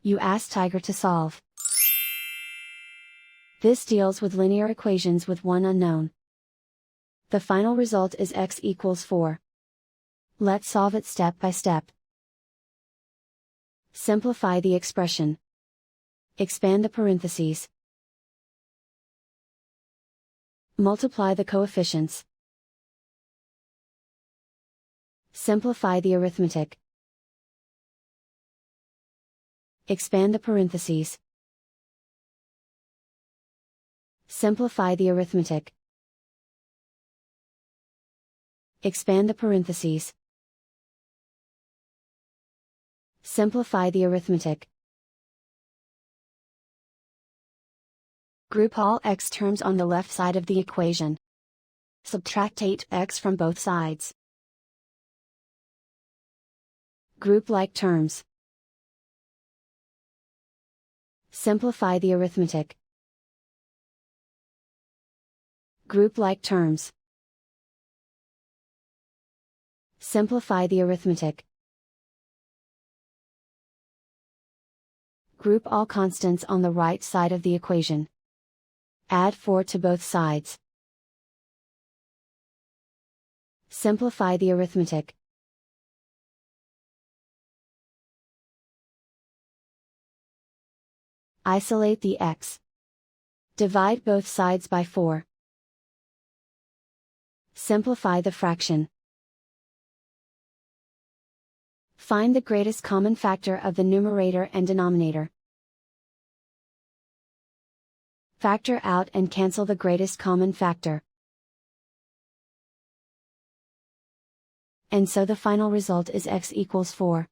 You ask Tiger to solve. This deals with linear equations with one unknown. The final result is x equals 4. Let's solve it step by step. Simplify the expression. Expand the parentheses. Multiply the coefficients. Simplify the arithmetic. Expand the parentheses. Simplify the arithmetic. Expand the parentheses. Simplify the arithmetic. Group all x terms on the left side of the equation. Subtract 8x from both sides. Group like terms. Simplify the arithmetic. Group like terms. Simplify the arithmetic. Group all constants on the right side of the equation. Add 4 to both sides. Simplify the arithmetic. Isolate the x. Divide both sides by 4. Simplify the fraction. Find the greatest common factor of the numerator and denominator. Factor out and cancel the greatest common factor. And so the final result is x equals 4.